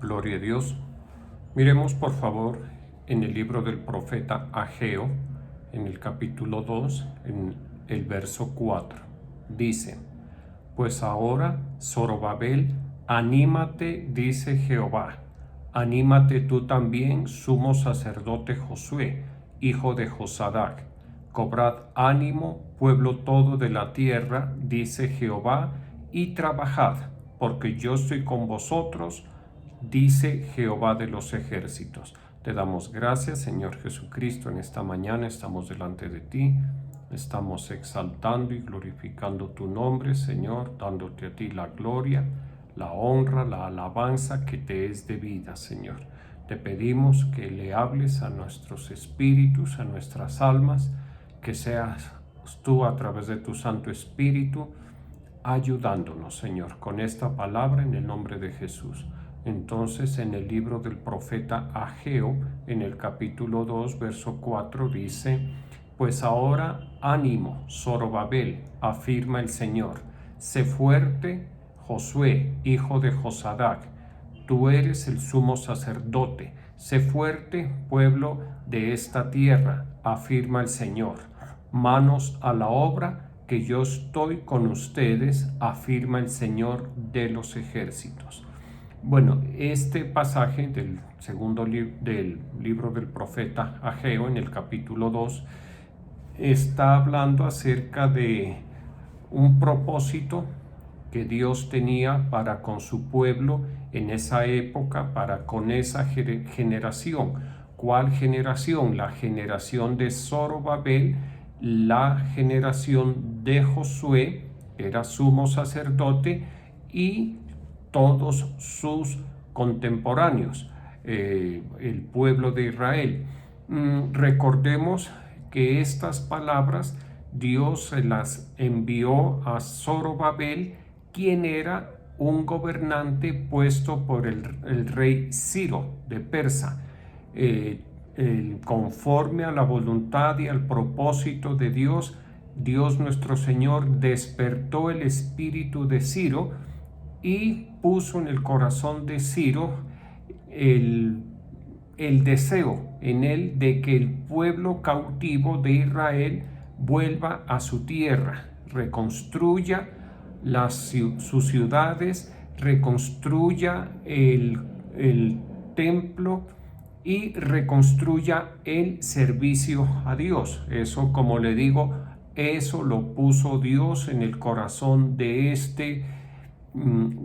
Gloria a Dios. Miremos por favor en el libro del profeta Ageo, en el capítulo 2, en el verso 4. Dice: Pues ahora, Zorobabel, anímate, dice Jehová. Anímate tú también, sumo sacerdote Josué, hijo de Josadac. Cobrad ánimo, pueblo todo de la tierra, dice Jehová, y trabajad, porque yo estoy con vosotros, dice Jehová de los ejércitos. Te damos gracias, Señor Jesucristo, en esta mañana estamos delante de ti. Estamos exaltando y glorificando tu nombre, Señor, dándote a ti la gloria, la honra, la alabanza que te es debida, Señor. Te pedimos que le hables a nuestros espíritus, a nuestras almas, que seas tú a través de tu Santo Espíritu ayudándonos, Señor, con esta palabra en el nombre de Jesús. Entonces, en el libro del profeta Ageo, en el capítulo 2, verso 4, dice: Pues ahora ánimo, Zorobabel, afirma el Señor. Sé fuerte, Josué, hijo de Josadac. Tú eres el sumo sacerdote. Sé fuerte, pueblo de esta tierra, afirma el Señor. Manos a la obra, que yo estoy con ustedes, afirma el Señor de los ejércitos. Bueno, este pasaje del segundo del libro del profeta Ageo, en el capítulo 2, está hablando acerca de un propósito que Dios tenía para con su pueblo en esa época, para con esa generación. ¿Cuál generación? La generación de Zorobabel, la generación de Josué, era sumo sacerdote, y todos sus contemporáneos, el pueblo de Israel. Recordemos que estas palabras Dios se las envió a Zorobabel, quien era un gobernante puesto por el rey Ciro de Persa. Conforme a la voluntad y al propósito de Dios, Dios nuestro Señor despertó el espíritu de Ciro y puso en el corazón de Ciro el deseo en él de que el pueblo cautivo de Israel vuelva a su tierra, reconstruya sus ciudades, reconstruya el templo y reconstruya el servicio a Dios. Eso, como le digo, eso lo puso Dios en el corazón de este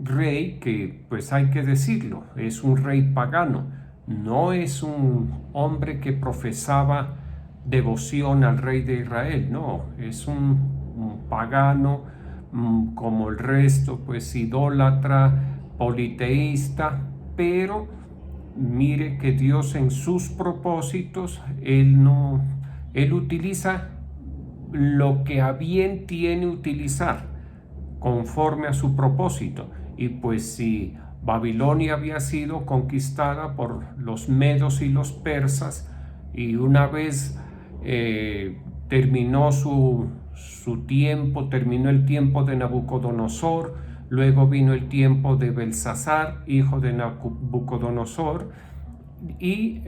rey, que pues hay que decirlo, es un rey pagano. No es un hombre que profesaba devoción al rey de Israel, no, es un pagano como el resto, pues idólatra, politeísta, pero mire que Dios en sus propósitos, Él utiliza lo que a bien tiene utilizar conforme a su propósito. Y pues si Babilonia había sido conquistada por los medos y los persas, y una vez terminó terminó el tiempo de Nabucodonosor, luego vino el tiempo de Belsasar, hijo de Nabucodonosor, y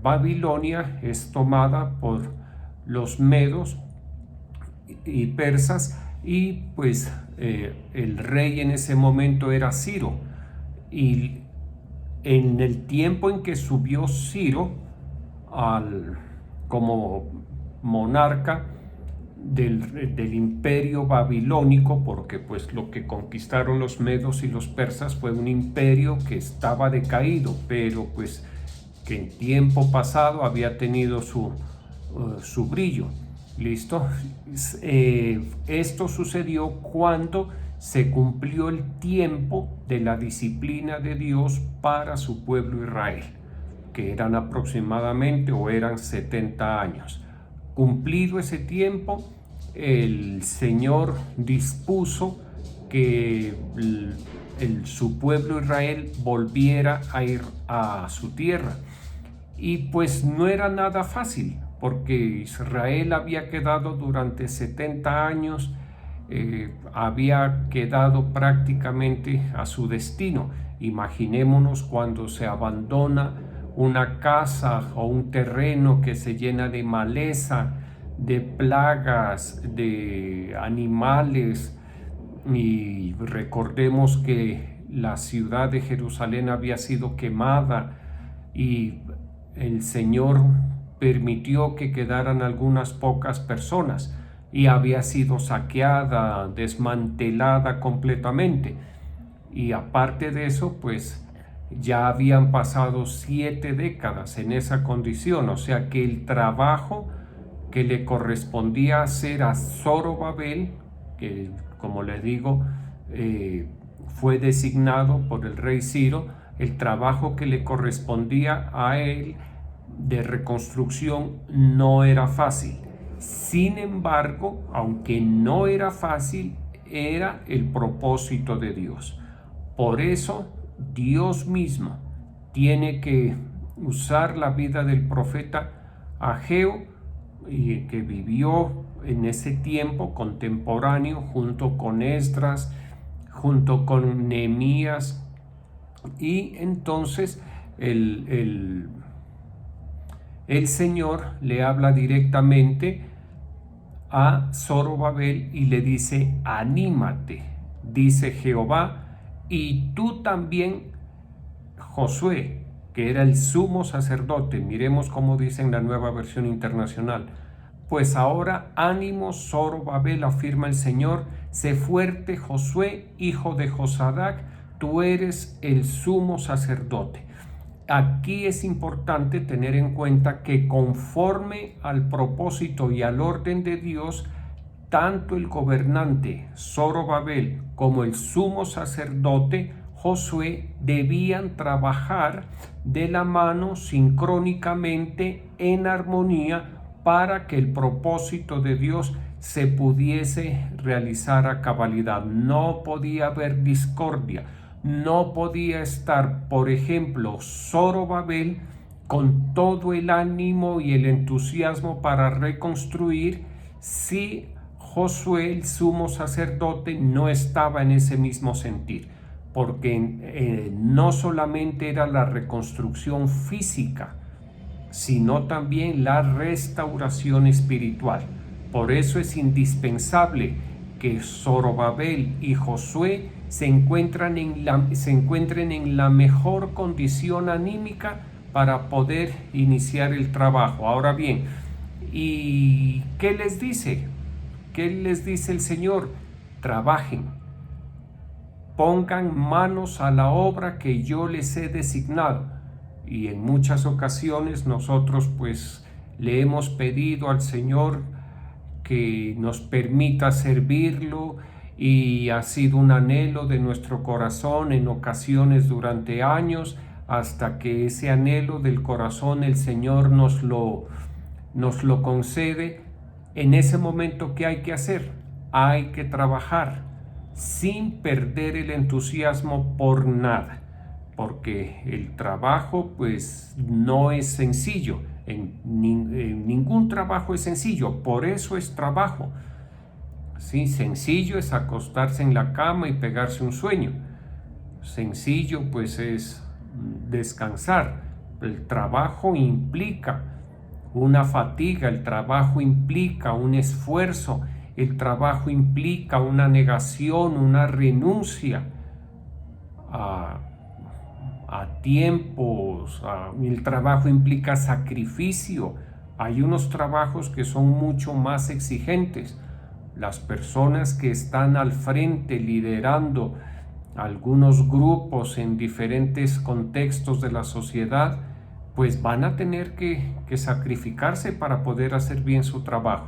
Babilonia es tomada por los medos y persas, y pues el rey en ese momento era Ciro. Y en el tiempo en que subió Ciro como monarca del imperio babilónico, porque pues lo que conquistaron los medos y los persas fue un imperio que estaba decaído, pero pues que en tiempo pasado había tenido su brillo. ¿Listo? Esto sucedió cuando se cumplió el tiempo de la disciplina de Dios para su pueblo Israel, que eran aproximadamente o eran 70 años. Cumplido ese tiempo, el Señor dispuso que su pueblo Israel volviera a ir a su tierra. Y pues no era nada fácil, porque Israel había quedado durante 70 años había quedado prácticamente a su destino. Imaginémonos cuando se abandona una casa o un terreno que se llena de maleza, de plagas, de animales, y recordemos que la ciudad de Jerusalén había sido quemada y el Señor permitió que quedaran algunas pocas personas y había sido saqueada, desmantelada completamente. Y aparte de eso, pues ya habían pasado 7 décadas en esa condición, o sea que el trabajo que le correspondía hacer a Zorobabel, que como les digo, fue designado por el rey Ciro, el trabajo que le correspondía a él de reconstrucción no era fácil. Sin embargo, aunque no era fácil, era el propósito de Dios. Por eso Dios mismo tiene que usar la vida del profeta Ageo, que vivió en ese tiempo contemporáneo junto con Esdras, junto con Nehemías, y entonces el Señor le habla directamente a Zorobabel y le dice: anímate, dice Jehová, y tú también, Josué, que era el sumo sacerdote. Miremos cómo dice en la Nueva Versión Internacional: pues ahora ánimo, Zorobabel, afirma el Señor, sé fuerte, Josué, hijo de Josadac, tú eres el sumo sacerdote. Aquí es importante tener en cuenta que conforme al propósito y al orden de Dios, tanto el gobernante Zorobabel como el sumo sacerdote Josué debían trabajar de la mano sincrónicamente en armonía para que el propósito de Dios se pudiese realizar a cabalidad. No podía haber discordia. No podía estar, por ejemplo, Zorobabel con todo el ánimo y el entusiasmo para reconstruir si Josué, el sumo sacerdote, no estaba en ese mismo sentir, porque no solamente era la reconstrucción física, sino también la restauración espiritual. Por eso es indispensable que Zorobabel y Josué se encuentren en la mejor condición anímica para poder iniciar el trabajo. Ahora bien, ¿y qué les dice? ¿Qué les dice el Señor? Trabajen, pongan manos a la obra que yo les he designado. Y en muchas ocasiones nosotros pues le hemos pedido al Señor que nos permita servirlo, y ha sido un anhelo de nuestro corazón en ocasiones durante años, hasta que ese anhelo del corazón el Señor nos lo concede. En ese momento, ¿qué hay que hacer? Hay que trabajar sin perder el entusiasmo por nada, porque el trabajo pues no es sencillo. Ningún trabajo es sencillo, por eso es trabajo. Sí, sencillo es acostarse en la cama y pegarse un sueño. Sencillo pues es descansar. El trabajo implica una fatiga, el trabajo implica un esfuerzo, el trabajo implica una negación, una renuncia a tiempos, el trabajo implica sacrificio. Hay unos trabajos que son mucho más exigentes. Las personas que están al frente liderando algunos grupos en diferentes contextos de la sociedad, pues van a tener que sacrificarse para poder hacer bien su trabajo.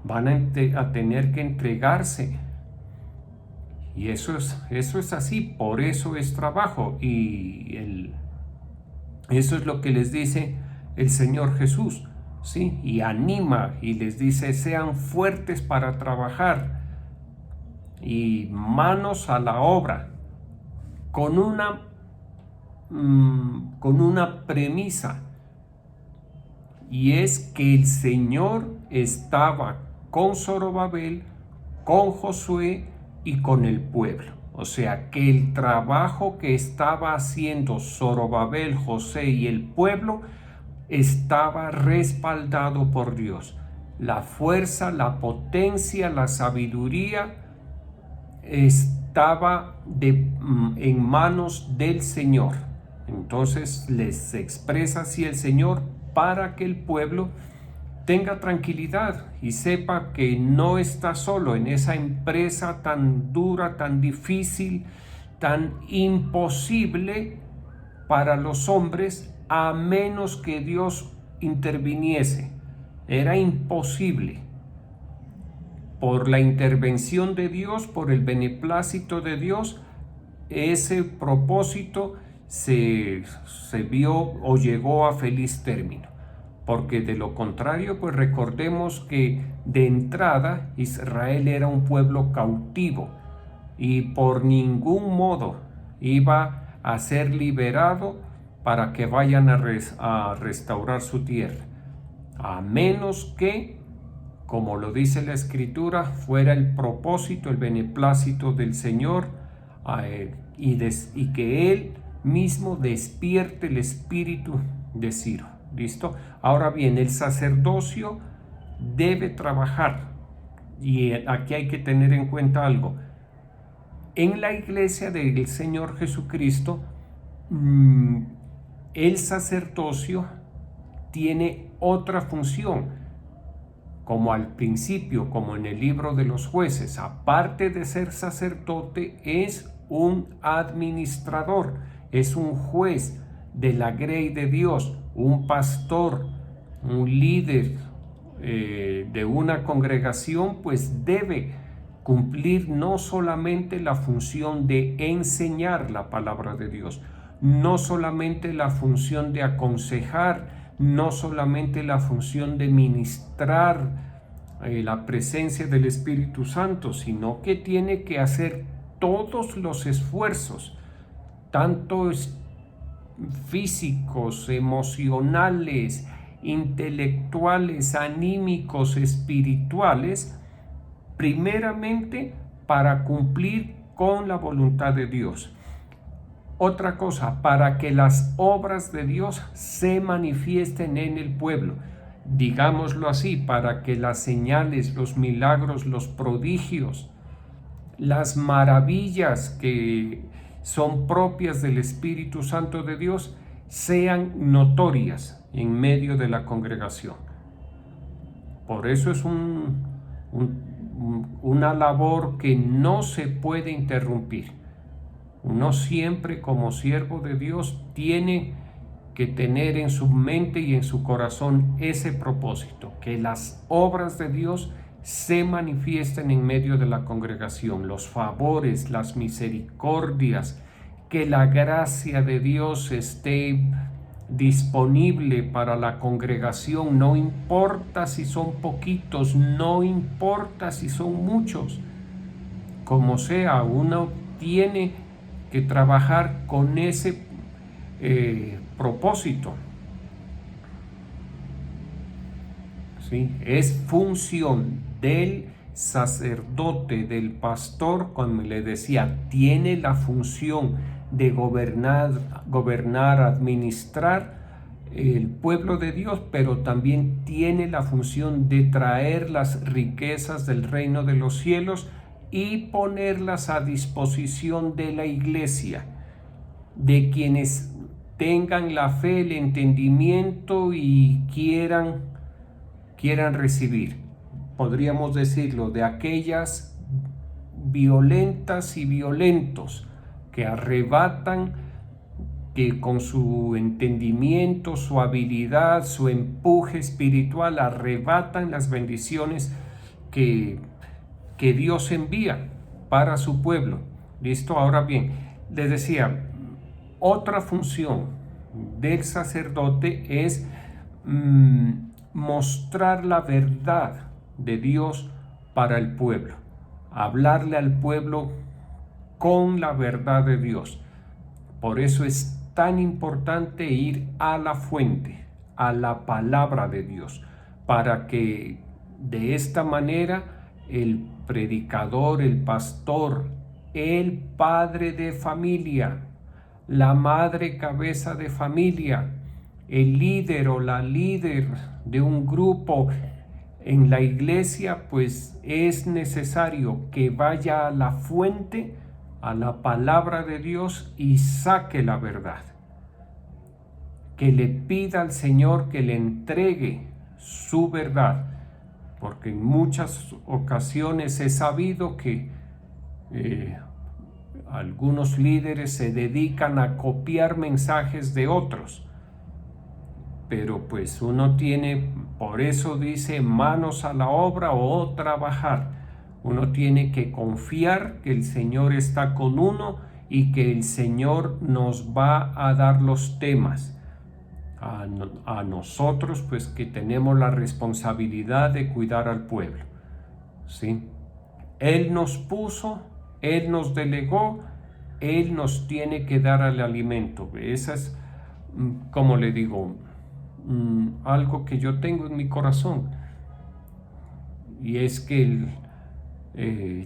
Van a tener que entregarse. Y eso es así, por eso es trabajo. Y eso es lo que les dice el Señor Jesús, ¿sí? Y anima y les dice: sean fuertes para trabajar y manos a la obra, con una premisa, y es que el Señor estaba con Zorobabel, con Josué y con el pueblo. O sea que el trabajo que estaba haciendo Zorobabel, José y el pueblo estaba respaldado por Dios. La fuerza, la potencia, la sabiduría estaba en manos del Señor. Entonces les expresa así el Señor para que el pueblo tenga tranquilidad y sepa que no está solo en esa empresa tan dura, tan difícil, tan imposible para los hombres, a menos que Dios interviniese. Era imposible. Por la intervención de Dios, por el beneplácito de Dios, ese propósito se vio o llegó a feliz término. Porque de lo contrario, pues recordemos que de entrada Israel era un pueblo cautivo y por ningún modo iba a ser liberado para que vayan a restaurar su tierra, a menos que, como lo dice la Escritura, fuera el propósito, el beneplácito del Señor y que Él mismo despierte el espíritu de Ciro. ¿Listo? Ahora bien, el sacerdocio debe trabajar y aquí hay que tener en cuenta algo. En la iglesia del Señor Jesucristo, el sacerdocio tiene otra función, como al principio, como en el libro de los jueces. Aparte de ser sacerdote, es un administrador, es un juez de la grey de Dios, un pastor, un líder de una congregación, pues debe cumplir no solamente la función de enseñar la palabra de Dios, no solamente la función de aconsejar, no solamente la función de ministrar la presencia del Espíritu Santo, sino que tiene que hacer todos los esfuerzos, tanto físicos, emocionales, intelectuales, anímicos, espirituales, primeramente para cumplir con la voluntad de Dios. Otra cosa, para que las obras de Dios se manifiesten en el pueblo. Digámoslo así, para que las señales, los milagros, los prodigios, las maravillas que son propias del Espíritu Santo de Dios sean notorias en medio de la congregación. Por eso es una labor que no se puede interrumpir. Uno siempre, como siervo de Dios, tiene que tener en su mente y en su corazón ese propósito, que las obras de Dios se manifiesten en medio de la congregación, los favores, las misericordias, que la gracia de Dios esté disponible para la congregación, no importa si son poquitos, no importa si son muchos, como sea, uno tiene que trabajar con ese propósito. ¿Sí? Es función del sacerdote, del pastor, como le decía, tiene la función de gobernar, administrar el pueblo de Dios, pero también tiene la función de traer las riquezas del reino de los cielos y ponerlas a disposición de la iglesia, de quienes tengan la fe, el entendimiento y quieran recibir. Podríamos decirlo, de aquellas violentas y violentos que arrebatan, que con su entendimiento, su habilidad, su empuje espiritual arrebatan las bendiciones que Dios envía para su pueblo. ¿Listo? Ahora bien, les decía, otra función del sacerdote es mostrar la verdad de Dios para el pueblo, hablarle al pueblo con la verdad de Dios. Por eso es tan importante ir a la fuente, a la palabra de Dios, para que de esta manera el predicador, el pastor, el padre de familia, la madre cabeza de familia, el líder o la líder de un grupo en la iglesia, pues es necesario que vaya a la fuente, a la palabra de Dios y saque la verdad. Que le pida al Señor que le entregue su verdad, porque en muchas ocasiones he sabido que algunos líderes se dedican a copiar mensajes de otros, pero pues uno tiene, por eso dice, manos a la obra o trabajar. Uno tiene que confiar que el Señor está con uno y que el Señor nos va a dar los temas. A nosotros, pues, que tenemos la responsabilidad de cuidar al pueblo, ¿sí? Él nos puso, Él nos delegó, Él nos tiene que dar el alimento. Esa es, como le digo, algo que yo tengo en mi corazón, y es que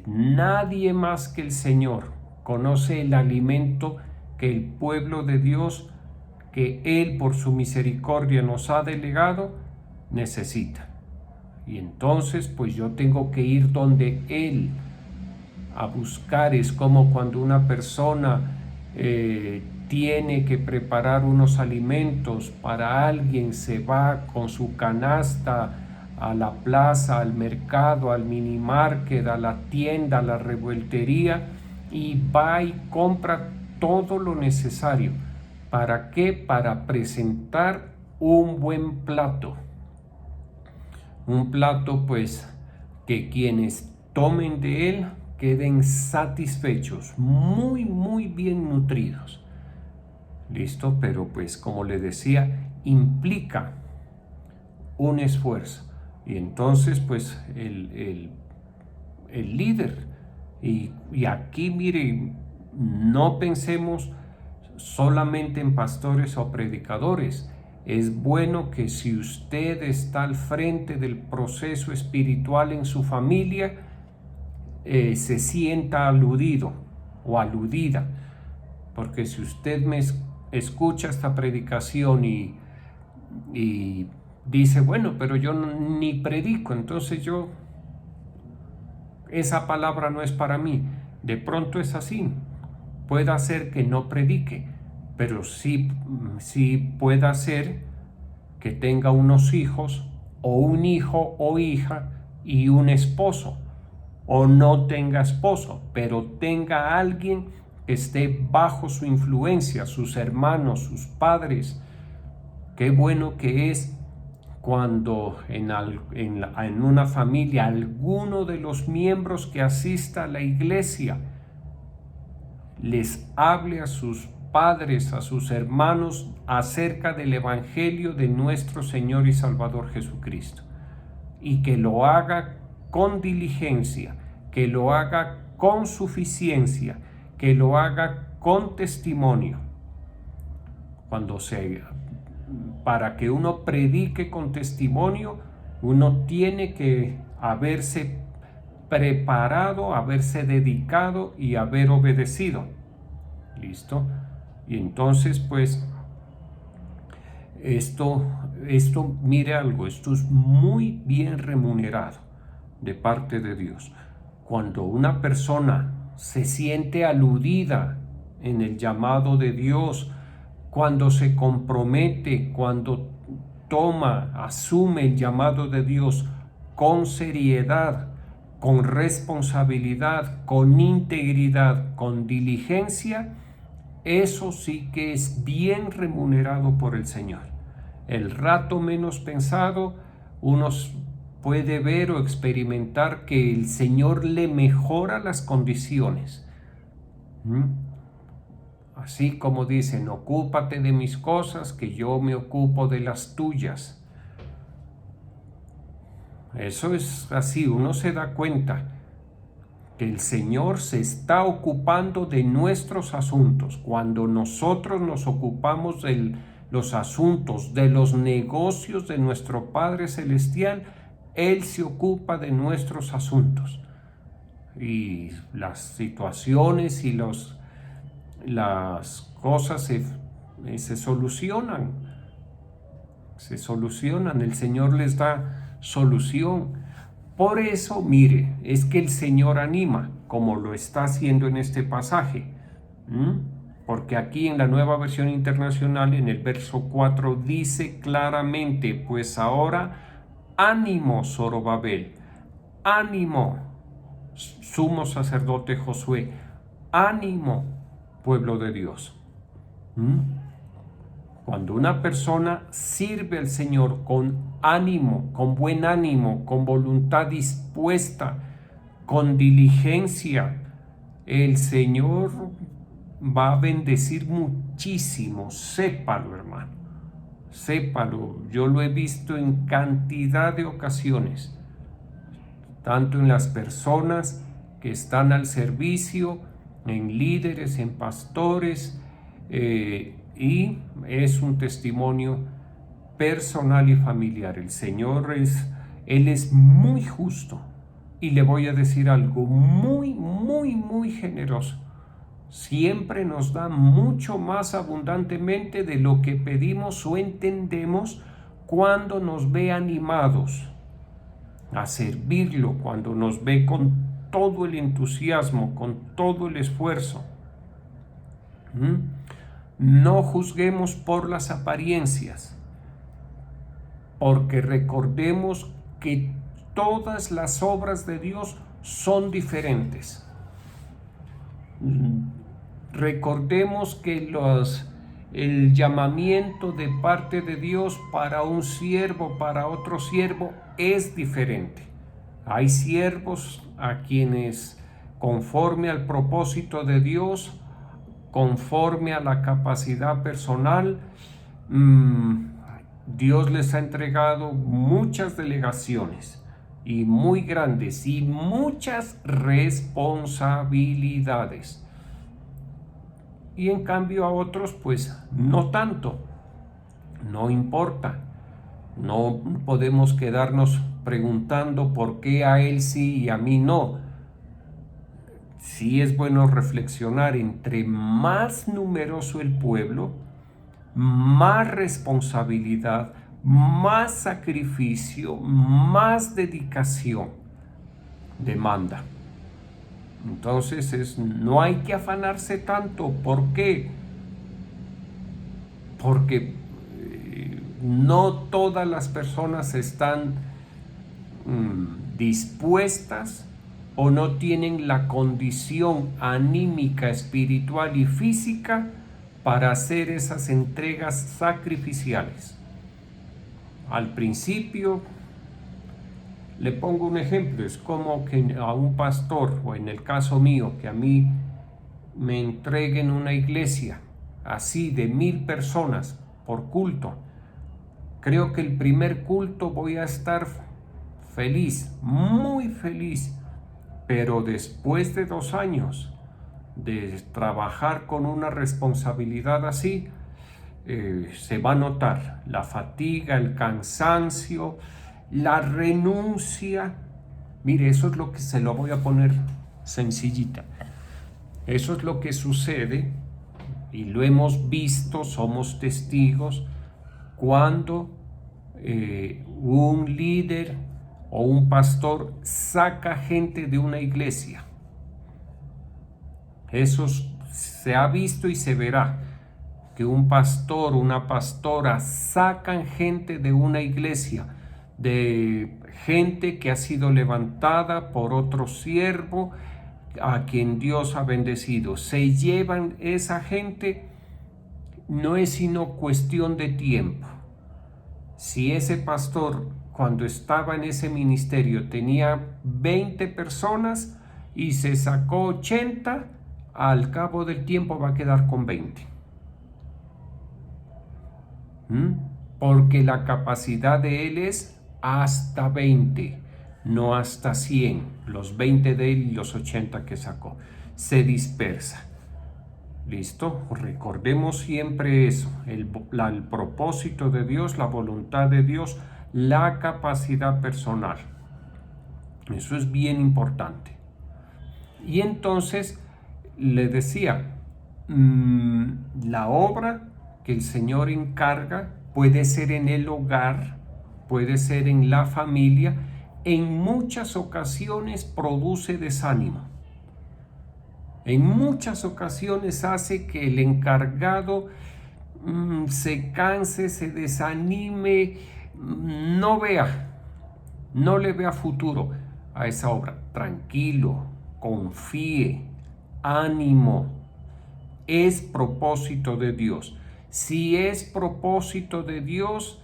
nadie más que el Señor conoce el alimento que el pueblo de Dios, que Él por su misericordia nos ha delegado, necesita. Y entonces pues yo tengo que ir donde Él a buscar. Es como cuando una persona tiene que preparar unos alimentos para alguien, se va con su canasta a la plaza, al mercado, al mini market, a la tienda, a la revueltería, y va y compra todo lo necesario. ¿Para qué? Para presentar un buen plato. Un plato, pues, que quienes tomen de él queden satisfechos, muy bien nutridos. ¿Listo? Pero pues, como le decía, implica un esfuerzo. Y entonces, pues, el líder, y aquí, mire, no pensemos solamente en pastores o predicadores. Es bueno que si usted está al frente del proceso espiritual en su familia, se sienta aludido o aludida, porque si usted me escucha esta predicación y dice, bueno, pero yo ni predico, entonces esa palabra no es para mí. De pronto es así. Puede ser que no predique, pero sí puede ser que tenga unos hijos, o un hijo o hija y un esposo, o no tenga esposo, pero tenga a alguien que esté bajo su influencia, sus hermanos, sus padres. Qué bueno que es cuando en una familia alguno de los miembros que asista a la iglesia les hable a sus padres, a sus hermanos, acerca del Evangelio de nuestro Señor y Salvador Jesucristo, y que lo haga con diligencia, que lo haga con suficiencia, que lo haga con testimonio. Para que uno predique con testimonio, uno tiene que haberse preparado, haberse dedicado y haber obedecido. ¿Listo? Y entonces, pues, esto, mire algo, esto es muy bien remunerado de parte de Dios. Cuando una persona se siente aludida en el llamado de Dios, cuando se compromete, cuando asume el llamado de Dios con seriedad, con responsabilidad, con integridad, con diligencia, eso sí que es bien remunerado por el Señor. El rato menos pensado, uno puede ver o experimentar que el Señor le mejora las condiciones. Así como dicen, ocúpate de mis cosas, que yo me ocupo de las tuyas. Eso es así, uno se da cuenta que el Señor se está ocupando de nuestros asuntos. Cuando nosotros nos ocupamos de los asuntos, de los negocios de nuestro Padre Celestial, Él se ocupa de nuestros asuntos. y las situaciones y las cosas se solucionan. Se solucionan, el Señor les da solución. Por eso, mire, es que el Señor anima, como lo está haciendo en este pasaje. Porque aquí en la Nueva Versión Internacional, en el verso 4, dice claramente: pues ahora, ánimo, Zorobabel, ánimo, sumo sacerdote Josué, ánimo, pueblo de Dios. Cuando una persona sirve al Señor con ánimo, con buen ánimo, con voluntad dispuesta, con diligencia, el Señor va a bendecir muchísimo. Sépalo, hermano, sépalo. Yo lo he visto en cantidad de ocasiones, tanto en las personas que están al servicio, en líderes, en pastores, y es un testimonio personal y familiar. El Señor Él es muy justo, y le voy a decir algo, muy, muy, muy generoso. Siempre nos da mucho más abundantemente de lo que pedimos o entendemos cuando nos ve animados a servirlo, cuando nos ve con todo el entusiasmo, con todo el esfuerzo. No juzguemos por las apariencias, porque recordemos que todas las obras de Dios son diferentes. Recordemos que el llamamiento de parte de Dios para un siervo, para otro siervo, es diferente. Hay siervos a quienes, conforme al propósito de Dios, conforme a la capacidad personal, Dios les ha entregado muchas delegaciones, y muy grandes, y muchas responsabilidades. Y en cambio a otros, pues no tanto. No importa. No podemos quedarnos preguntando por qué a él sí y a mí no. Sí es bueno reflexionar: entre más numeroso el pueblo, más responsabilidad, más sacrificio, más dedicación demanda. Entonces no hay que afanarse tanto. ¿Por qué? Porque no todas las personas están dispuestas o no tienen la condición anímica, espiritual y física para hacer esas entregas sacrificiales. Al principio, le pongo un ejemplo, es como que a un pastor, o en el caso mío, que a mí me entreguen una iglesia así de 1000 personas por culto. Creo que el primer culto voy a estar feliz, muy feliz, pero después de 2 años de trabajar con una responsabilidad así, se va a notar la fatiga, el cansancio, la renuncia. Mire, eso es lo que se lo voy a poner sencillita. Eso es lo que sucede, y lo hemos visto, somos testigos, cuando un líder o un pastor saca gente de una iglesia. Eso se ha visto y se verá, que un pastor, una pastora sacan gente de una iglesia, de gente que ha sido levantada por otro siervo a quien Dios ha bendecido. Se llevan esa gente, no es sino cuestión de tiempo. Si ese pastor, cuando estaba en ese ministerio, tenía 20 personas y se sacó 80, al cabo del tiempo va a quedar con 20. Porque la capacidad de él es hasta 20, no hasta 100. Los 20 de él y los 80 que sacó. Se dispersa. ¿Listo? Recordemos siempre eso, el propósito de Dios, la voluntad de Dios, la capacidad personal. Eso es bien importante. Y entonces le decía, la obra que el Señor encarga puede ser en el hogar, puede ser en la familia, en muchas ocasiones produce desánimo. En muchas ocasiones hace que el encargado se canse, se desanime, no le vea futuro a esa obra. Tranquilo, confíe, ánimo, es propósito de Dios. Si es propósito de Dios,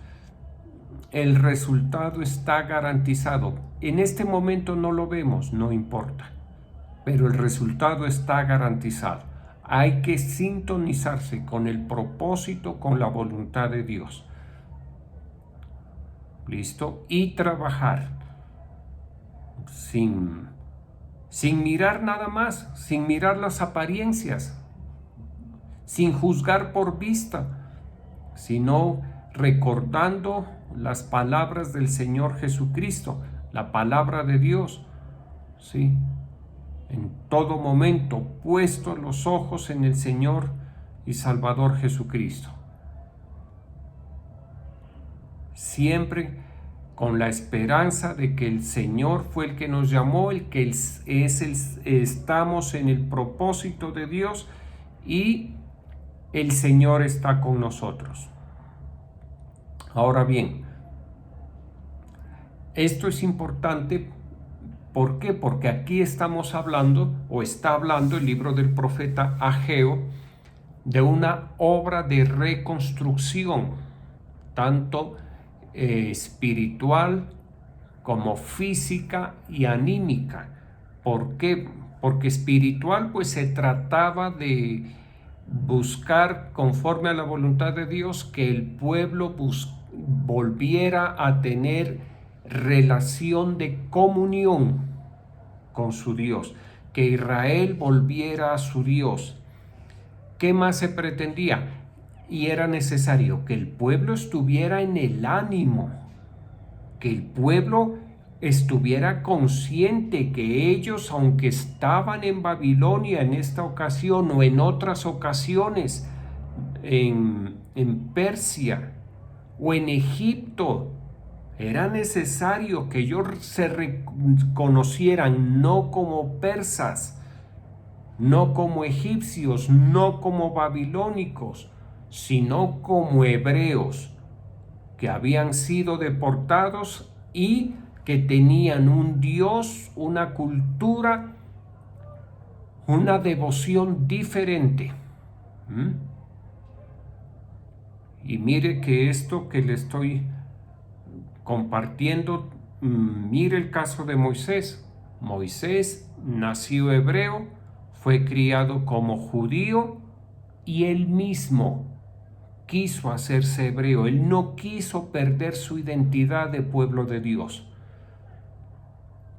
el resultado está garantizado. En este momento no lo vemos, no importa, pero el resultado está garantizado. Hay que sintonizarse con el propósito, con la voluntad de Dios. ¿Listo? Y trabajar sin mirar nada más, sin mirar las apariencias, sin juzgar por vista, sino recordando las palabras del Señor Jesucristo, la palabra de Dios, ¿sí? En todo momento puesto los ojos en el Señor y Salvador Jesucristo. Siempre con la esperanza de que el Señor fue el que nos llamó, estamos en el propósito de Dios y el Señor está con nosotros. Ahora bien, esto es importante. ¿Por qué? Porque aquí estamos hablando, o está hablando el libro del profeta Ageo, de una obra de reconstrucción, tanto espiritual como física y anímica. ¿Por qué? Porque espiritual pues se trataba de buscar, conforme a la voluntad de Dios, que el pueblo volviera a tener relación de comunión con su Dios, que Israel volviera a su Dios. ¿Qué más se pretendía? Y era necesario que el pueblo estuviera en el ánimo, que el pueblo estuviera consciente que ellos, aunque estaban en Babilonia en esta ocasión o en otras ocasiones, en Persia o en Egipto, era necesario que ellos se reconocieran no como persas, no como egipcios, no como babilónicos, sino como hebreos que habían sido deportados y que tenían un Dios, una cultura, una devoción diferente. Y mire que esto que le estoy compartiendo, mire el caso de Moisés. Moisés nació hebreo, fue criado como judío y él mismo quiso hacerse hebreo. Él no quiso perder su identidad de pueblo de Dios.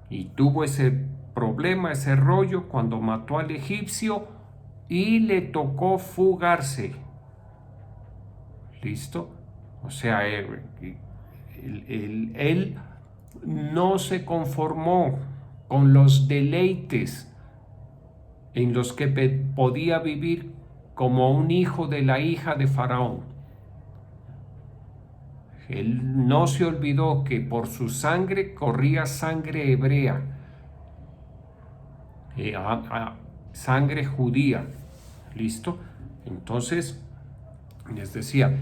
Y tuvo ese problema, ese rollo, cuando mató al egipcio y le tocó fugarse. ¿Listo? O sea, él no se conformó con los deleites en los que podía vivir como un hijo de la hija de Faraón. Él no se olvidó que por su sangre corría sangre hebrea, sangre judía. ¿Listo? Entonces, les decía,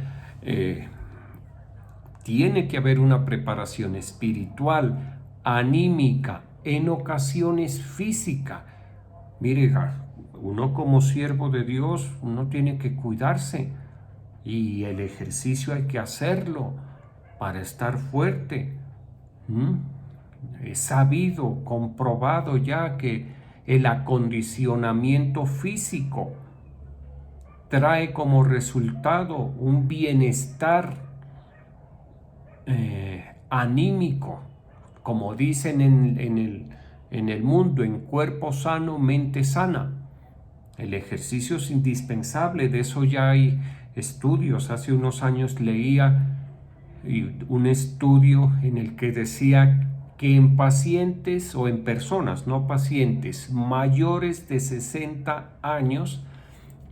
tiene que haber una preparación espiritual, anímica, en ocasiones física. Mire, uno como siervo de Dios, uno tiene que cuidarse y el ejercicio hay que hacerlo para estar fuerte. Es sabido, comprobado ya que el acondicionamiento físico trae como resultado un bienestar anímico, como dicen en el mundo, en cuerpo sano, mente sana. El ejercicio es indispensable, de eso ya hay estudios. Hace unos años leía un estudio en el que decía que en pacientes o en personas, no pacientes, mayores de 60 años,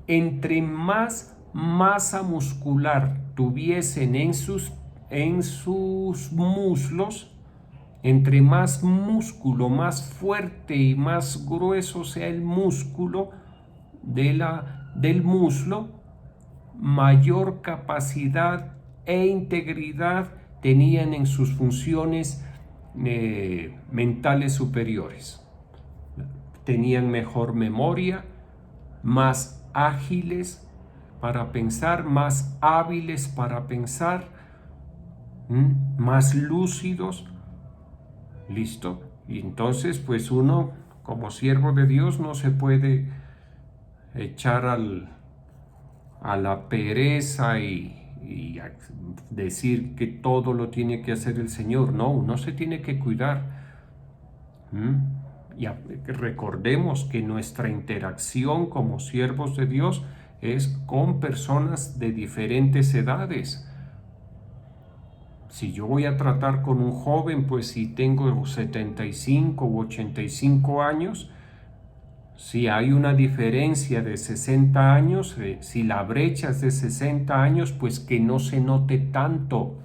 entre más masa muscular tuviesen en sus muslos, entre más músculo, más fuerte y más grueso sea el músculo del muslo, mayor capacidad e integridad tenían en sus funciones mentales superiores. Tenían mejor memoria, más ágiles para pensar, más hábiles para pensar, más lúcidos. ¿Listo? Y entonces, pues uno, como siervo de Dios, no se puede echar a la pereza y decir que todo lo tiene que hacer el Señor. No, uno se tiene que cuidar. Y recordemos que nuestra interacción como siervos de Dios es con personas de diferentes edades. Si yo voy a tratar con un joven, pues si tengo 75 u 85 años, si hay una diferencia de 60 años, si la brecha es de 60 años, pues que no se note tanto.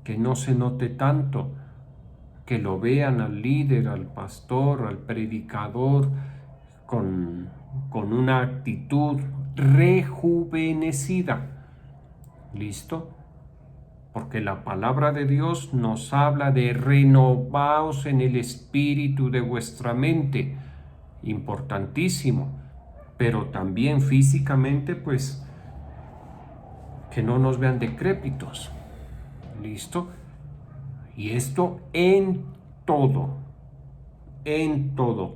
Que no se note tanto. Que lo vean al líder, al pastor, al predicador, con una actitud rejuvenecida. ¿Listo? Porque la palabra de Dios nos habla de renovaos en el espíritu de vuestra mente, importantísimo, pero también físicamente, pues, que no nos vean decrépitos, ¿listo? Y esto en todo,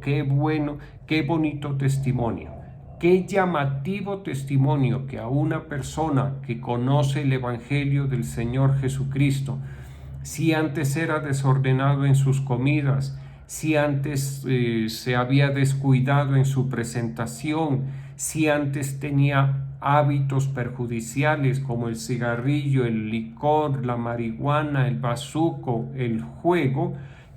qué bueno, qué bonito testimonio. Qué llamativo testimonio que a una persona que conoce el Evangelio del Señor Jesucristo, si antes era desordenado en sus comidas, si antes se había descuidado en su presentación, si antes tenía hábitos perjudiciales como el cigarrillo, el licor, la marihuana, el bazuco, el juego,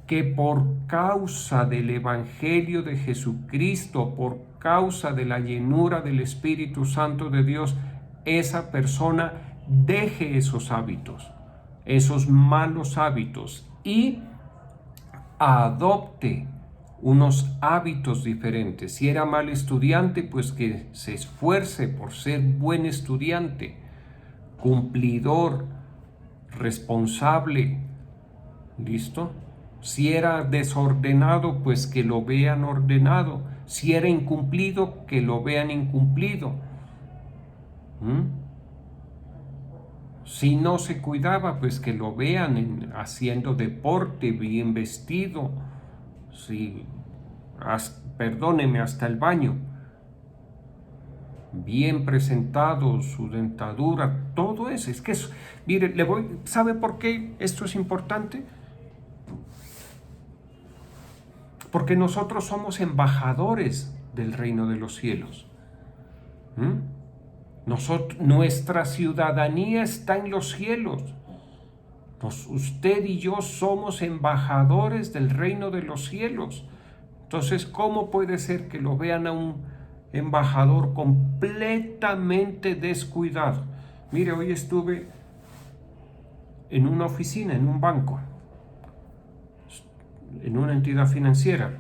que por causa del Evangelio de Jesucristo, por causa de la llenura del Espíritu Santo de Dios, esa persona deje esos hábitos, esos malos hábitos, y adopte unos hábitos diferentes. Si era mal estudiante, pues que se esfuerce por ser buen estudiante, cumplidor, responsable. ¿Listo? Si era desordenado, pues que lo vean ordenado. Si era incumplido, que lo vean incumplido. Si no se cuidaba, pues que lo vean haciendo deporte, bien vestido. Perdóneme, hasta el baño. Bien presentado, su dentadura, todo eso. Es que eso, mire, ¿sabe por qué esto es importante? Porque nosotros somos embajadores del reino de los cielos. Nuestra ciudadanía está en los cielos. Usted y yo somos embajadores del reino de los cielos. Entonces, ¿cómo puede ser que lo vean a un embajador completamente descuidado? Mire, hoy estuve en una oficina, en un banco, en una entidad financiera,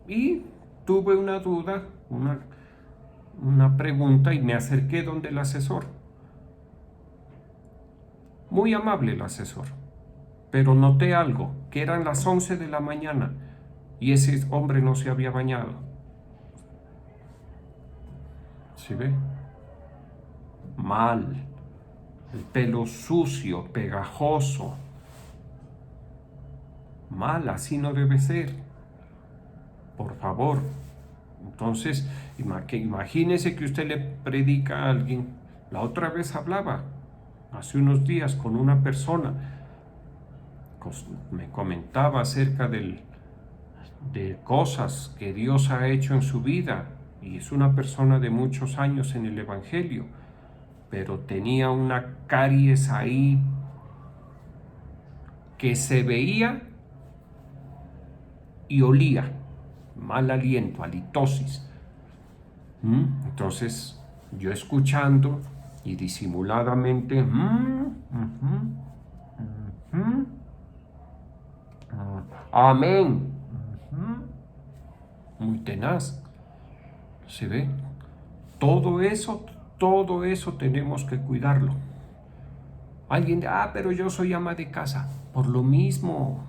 y tuve una duda, una pregunta, y me acerqué donde el asesor. Muy amable el asesor, pero noté algo, que eran las 11 de la mañana y ese hombre no se había bañado. ¿Sí ve? Mal, el pelo sucio, pegajoso. Mal, así no debe ser. Por favor. Entonces, imagínese que usted le predica a alguien. La otra vez hablaba, hace unos días, con una persona. Me comentaba acerca de cosas que Dios ha hecho en su vida. Y es una persona de muchos años en el Evangelio. Pero tenía una caries ahí que se veía y olía, mal aliento, halitosis. Entonces yo escuchando y disimuladamente, amén, muy tenaz. ¿Se ve? Todo eso tenemos que cuidarlo. Alguien, pero yo soy ama de casa. Por lo mismo,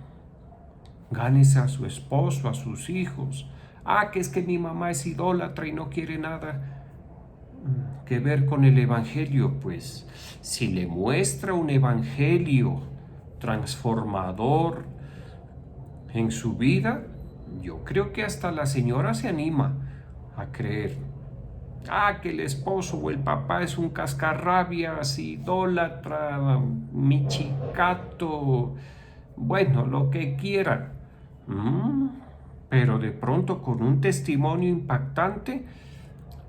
gánese a su esposo, a sus hijos. Que es que mi mamá es idólatra y no quiere nada que ver con el evangelio. Pues si le muestra un evangelio transformador en su vida, yo creo que hasta la señora se anima a creer. Que el esposo o el papá es un cascarrabias, idólatra, michicato, bueno, lo que quiera. Pero de pronto con un testimonio impactante,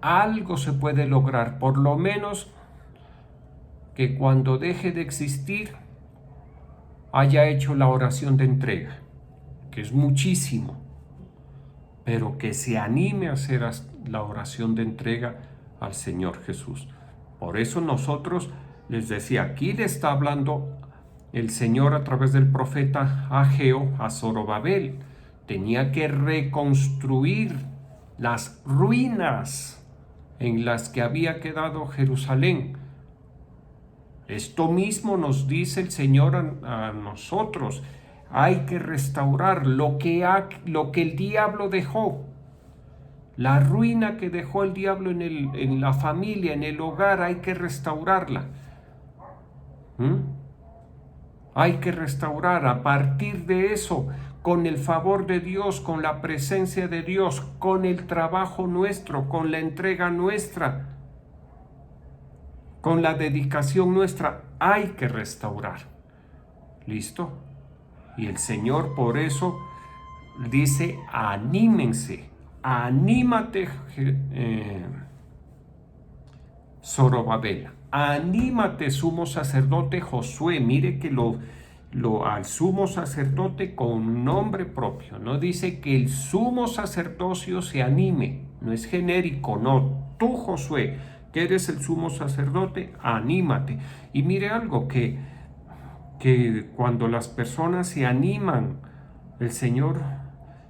algo se puede lograr, por lo menos que cuando deje de existir haya hecho la oración de entrega, que es muchísimo, pero que se anime a hacer la oración de entrega al Señor Jesús. Por eso nosotros, les decía, aquí le está hablando el Señor a través del profeta Ageo a Zorobabel. Tenía que reconstruir las ruinas en las que había quedado Jerusalén. Esto mismo nos dice el Señor a nosotros. Hay que restaurar lo que el diablo dejó. La ruina que dejó el diablo en la familia, en el hogar, hay que restaurarla. Hay que restaurar a partir de eso, con el favor de Dios, con la presencia de Dios, con el trabajo nuestro, con la entrega nuestra, con la dedicación nuestra, hay que restaurar. ¿Listo? Y el Señor por eso dice, anímense, anímate, Zorobabel, anímate, sumo sacerdote Josué. Mire que al sumo sacerdote con nombre propio, no dice que el sumo sacerdocio se anime, no es genérico, no, tú Josué, que eres el sumo sacerdote, anímate. Y mire algo, que cuando las personas se animan, el Señor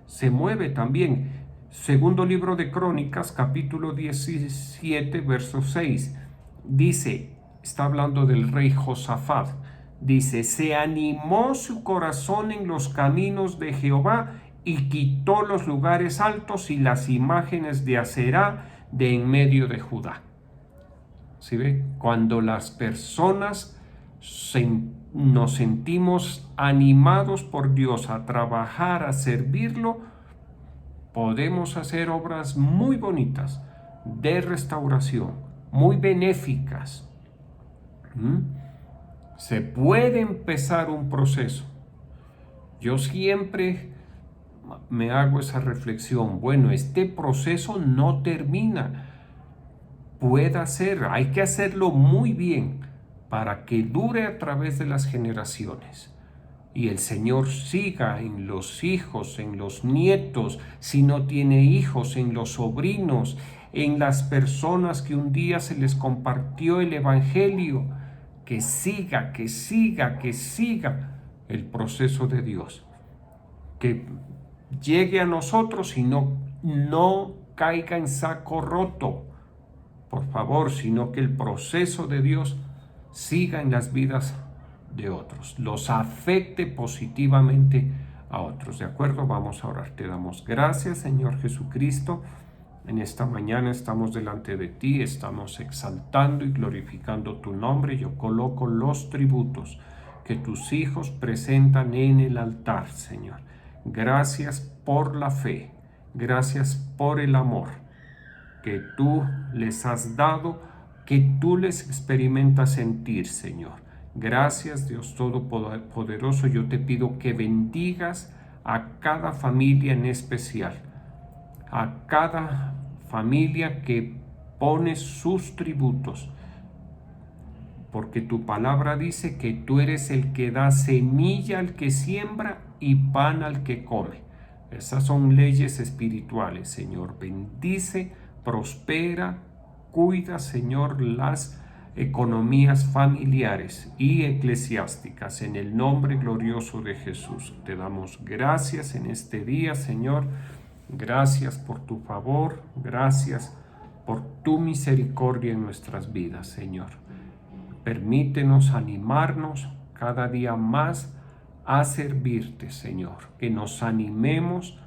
se mueve también. Segundo libro de Crónicas, capítulo 17, verso 6, dice, está hablando del rey Josafat, dice, se animó su corazón en los caminos de Jehová y quitó los lugares altos y las imágenes de Aserá de en medio de Judá. ¿Sí ve? Cuando las personas nos sentimos animados por Dios a trabajar, a servirlo, podemos hacer obras muy bonitas de restauración, muy benéficas. Se puede empezar un proceso. Yo siempre me hago esa reflexión. Bueno, este proceso no termina. Puede ser, hay que hacerlo muy bien para que dure a través de las generaciones. Y el Señor siga en los hijos, en los nietos, si no tiene hijos, en los sobrinos, en las personas que un día se les compartió el Evangelio, que siga el proceso de Dios, que llegue a nosotros y no caiga en saco roto, por favor, sino que el proceso de Dios siga en las vidas de otros, los afecte positivamente a otros. ¿De acuerdo? Vamos a orar. Te damos gracias, Señor Jesucristo. En esta mañana estamos delante de ti, estamos exaltando y glorificando tu nombre. Yo coloco los tributos que tus hijos presentan en el altar, Señor. Gracias por la fe, gracias por el amor que tú les has dado, que tú les experimentas sentir, Señor. Gracias, Dios Todopoderoso. Yo te pido que bendigas a cada familia en especial, a cada familia que pone sus tributos porque tu palabra dice que tú eres el que da semilla al que siembra y pan al que come. Esas son leyes espirituales, Señor. Bendice, prospera, cuida, Señor, las economías familiares y eclesiásticas. En el nombre glorioso de Jesús, te damos gracias en este día, Señor. Gracias por tu favor, gracias por tu misericordia en nuestras vidas, Señor. Permítenos animarnos cada día más a servirte, Señor. Que nos animemos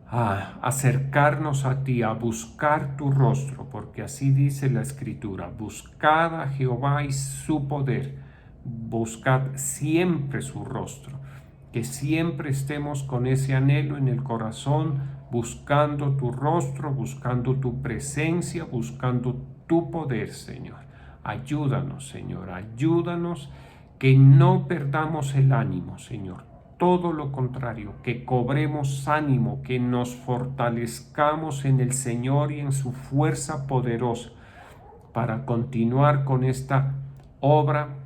a acercarnos a ti, a buscar tu rostro, porque así dice la Escritura: buscad a Jehová y su poder, buscad siempre su rostro. Que siempre estemos con ese anhelo en el corazón, buscando tu rostro, buscando tu presencia, buscando tu poder, Señor. Ayúdanos, Señor, ayúdanos, que no perdamos el ánimo, Señor. Todo lo contrario, que cobremos ánimo, que nos fortalezcamos en el Señor y en su fuerza poderosa para continuar con esta obra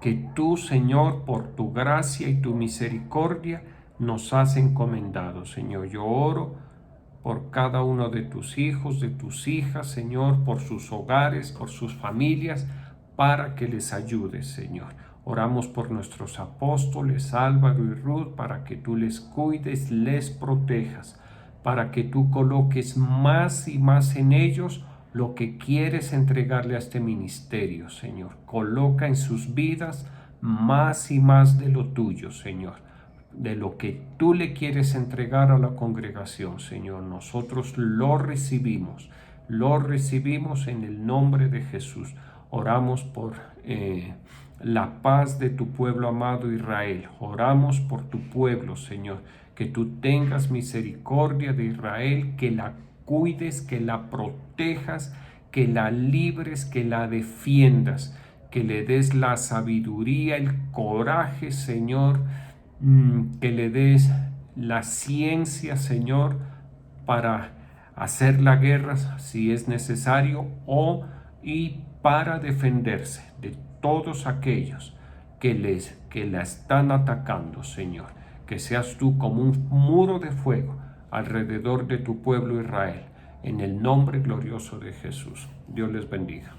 que tú, Señor, por tu gracia y tu misericordia nos has encomendado. Señor, yo oro por cada uno de tus hijos, de tus hijas, Señor, por sus hogares, por sus familias, para que les ayudes, Señor. Oramos por nuestros apóstoles Álvaro y Ruth, para que tú les cuides, les protejas, para que tú coloques más y más en ellos lo que quieres entregarle a este ministerio, Señor. Coloca en sus vidas más y más de lo tuyo, Señor, de lo que tú le quieres entregar a la congregación, Señor. Nosotros lo recibimos en el nombre de Jesús. Oramos por la paz de tu pueblo amado Israel. Oramos por tu pueblo, Señor, que tú tengas misericordia de Israel, que la cuides, que la protejas, que la libres, que la defiendas, que le des la sabiduría, el coraje, Señor, que le des la ciencia, Señor, para hacer la guerra si es necesario, y para defenderse de todos aquellos que la están atacando, Señor. Que seas tú como un muro de fuego alrededor de tu pueblo Israel, en el nombre glorioso de Jesús. Dios les bendiga.